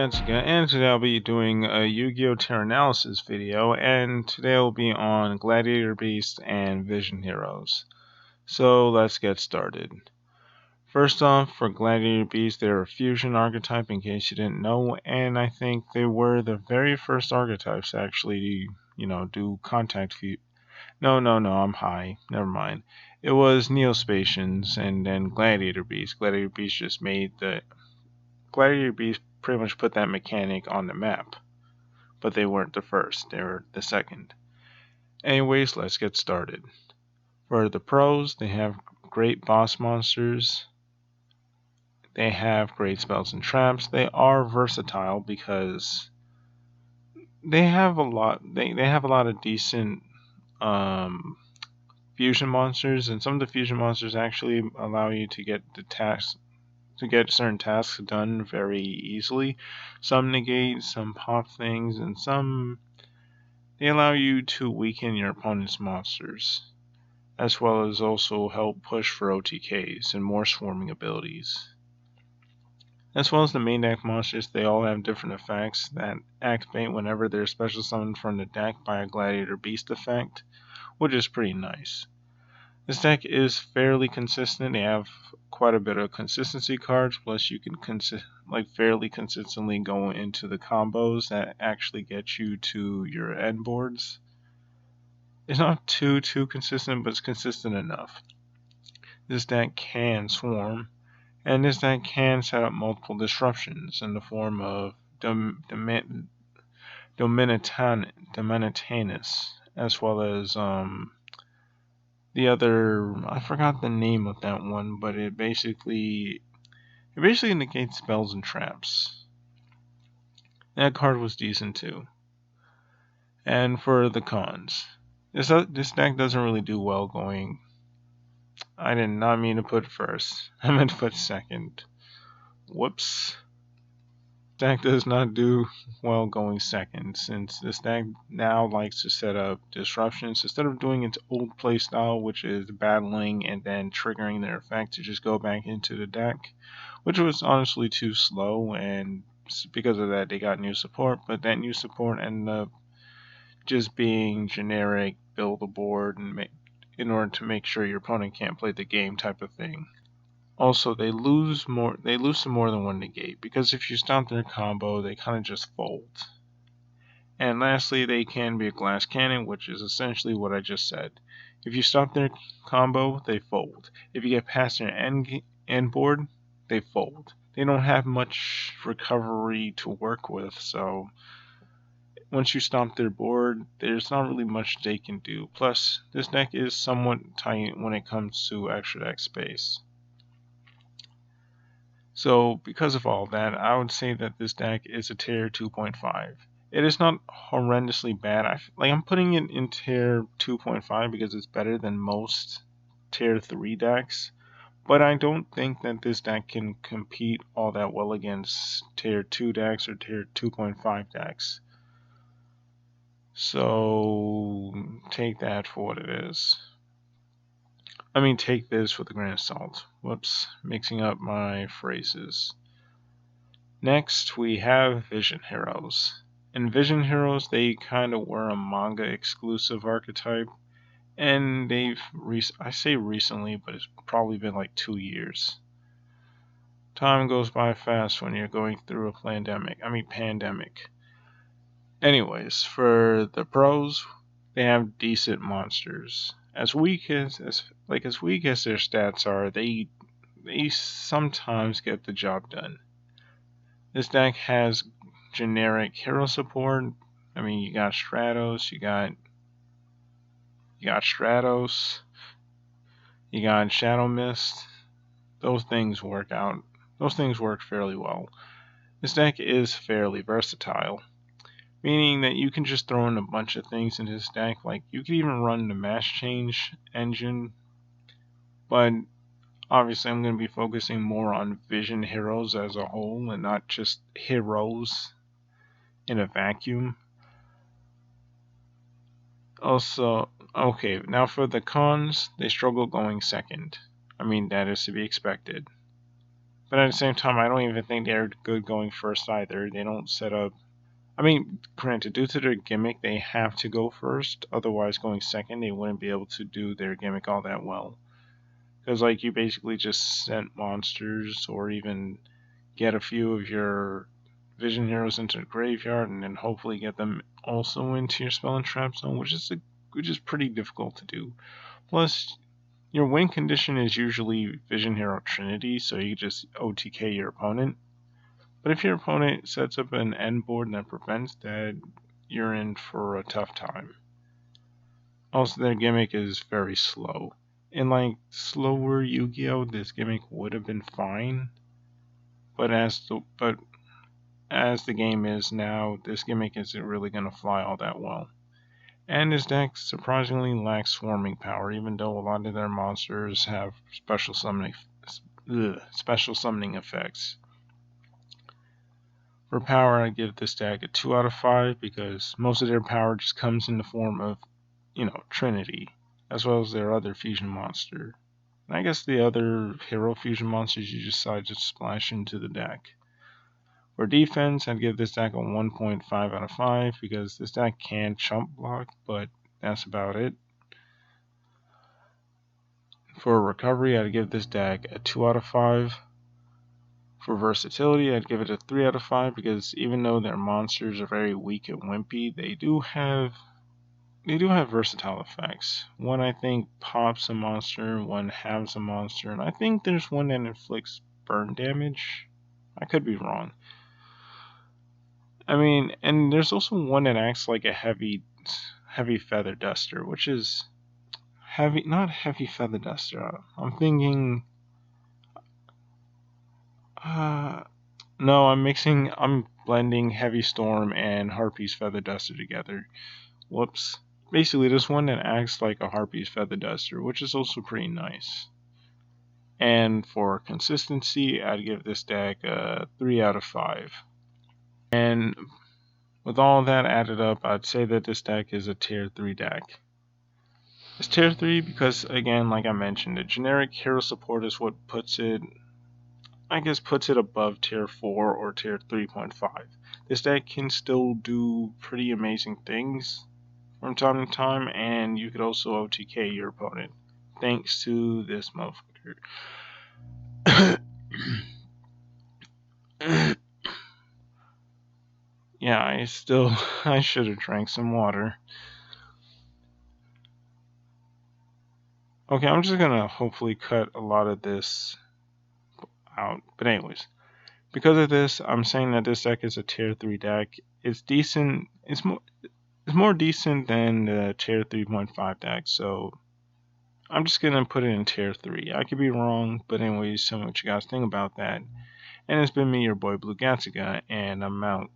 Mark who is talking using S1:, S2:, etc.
S1: Jessica, and today I'll be doing a Yu-Gi-Oh! Tier analysis video, and today I'll be on Gladiator Beast and Vision Heroes. So let's get started. First off, for Gladiator Beast, they're a fusion archetype in case you didn't know, and I think they were the very first archetypes to actually, do contact fusion. No, I'm high. Never mind. It was Neospatians and then Gladiator Beast. Gladiator Beast just made the Gladiator Beast pretty much put that mechanic on the map, but they weren't the first, they were the second. Anyways, let's get started. For the pros, they have great boss monsters, they have great spells and traps, they are versatile because they have a lot of decent fusion monsters, and some of the fusion monsters actually allow you to get certain tasks done very easily. Some negate, some pop things, and some they allow you to weaken your opponent's monsters, as well as also help push for OTKs and more swarming abilities. As well as the main deck monsters, they all have different effects that activate whenever they're special summoned from the deck by a Gladiator Beast effect, which is pretty nice. This deck is fairly consistent. They have quite a bit of consistency cards, plus you can fairly consistently go into the combos that actually get you to your end boards. It's not too consistent, but it's consistent enough. This deck can swarm, and this deck can set up multiple disruptions in the form of Dominitanus, as well as the other, I forgot the name of that one, but it basically negates spells and traps. That card was decent too. And for the cons, this deck doesn't really do well going. I did not mean to put first. I meant to put second. Whoops. Deck does not do well going second, since this deck now likes to set up disruptions instead of doing its old playstyle, which is battling and then triggering their effect to just go back into the deck, which was honestly too slow, and because of that they got new support, but that new support ended up just being generic build a board and in order to make sure your opponent can't play the game type of thing. Also, they lose to more than one negate, because if you stop their combo, they kind of just fold. And lastly, they can be a glass cannon, which is essentially what I just said. If you stop their combo, they fold. If you get past their end board, they fold. They don't have much recovery to work with, so once you stomp their board, there's not really much they can do. Plus, this deck is somewhat tight when it comes to extra deck space. So, because of all that, I would say that this deck is a tier 2.5. It is not horrendously bad. I'm putting it in tier 2.5 because it's better than most tier 3 decks. But I don't think that this deck can compete all that well against tier 2 decks or tier 2.5 decks. So, take that for what it is. Take this with a grain of salt. Whoops, mixing up my phrases. Next, we have Vision Heroes. In Vision Heroes, they kind of were a manga exclusive archetype, and I say recently, but it's probably been like 2 years. Time goes by fast when you're going through a pandemic. Anyways, for the pros, they have decent monsters. As weak as their stats are, they sometimes get the job done. This deck has generic hero support. You got Stratos, you got Shadow Mist. Those things work fairly well. This deck is fairly versatile, meaning that you can just throw in a bunch of things in this deck. Like, you can even run the mass change engine, but obviously I'm going to be focusing more on Vision Heroes as a whole and not just heroes in a vacuum. Also, okay, now for the cons, they struggle going second. That is to be expected. But at the same time, I don't even think they're good going first either. They don't set up. I mean, granted, due to their gimmick, they have to go first. Otherwise, going second, they wouldn't be able to do their gimmick all that well. Because, like, you basically just sent monsters or even get a few of your vision heroes into the graveyard and then hopefully get them also into your spell and trap zone, which is pretty difficult to do. Plus, your win condition is usually Vision Hero Trinity, so you just OTK your opponent. But if your opponent sets up an end board that prevents that, you're in for a tough time. Also, their gimmick is very slow. In like slower Yu-Gi-Oh, this gimmick would have been fine, but as the game is now, this gimmick isn't really going to fly all that well. And his deck surprisingly lacks swarming power, even though a lot of their monsters have special summoning effects. For power, I give this deck a 2 out of 5 because most of their power just comes in the form of, Trinity, as well as their other fusion monster. And I guess the other hero fusion monsters you decide to splash into the deck. For defense, I'd give this deck a 1.5 out of 5 because this deck can chump block, but that's about it. For recovery, I'd give this deck a 2 out of 5. For versatility, I'd give it a 3 out of 5 because even though their monsters are very weak and wimpy, they do have versatile effects. One, I think, pops a monster, one halves a monster, and I think there's one that inflicts burn damage. I could be wrong. I mean, and there's also one that acts like a heavy feather duster, which is not heavy feather duster. I'm thinking, no, I'm blending heavy storm and harpy's feather duster together. Whoops. Basically, there's one that acts like a harpy's feather duster, which is also pretty nice. And for consistency, I'd give this deck a 3 out of 5. And with all that added up, I'd say that this deck is a tier 3 deck. It's tier 3 because, again, like I mentioned, the generic hero support is what puts it above tier 4 or tier 3.5. This deck can still do pretty amazing things from time to time, and you could also OTK your opponent thanks to this motherfucker. Yeah, I should have drank some water. Okay, I'm just gonna hopefully cut a lot of this out. But anyways, because of this, I'm saying that this deck is a tier 3 deck. It's decent. It's more decent than the tier 3.5 deck. So I'm just gonna put it in tier 3. I could be wrong, but anyways, tell me what you guys think about that. And it's been me, your boy Blue Gatsuga, and I'm out.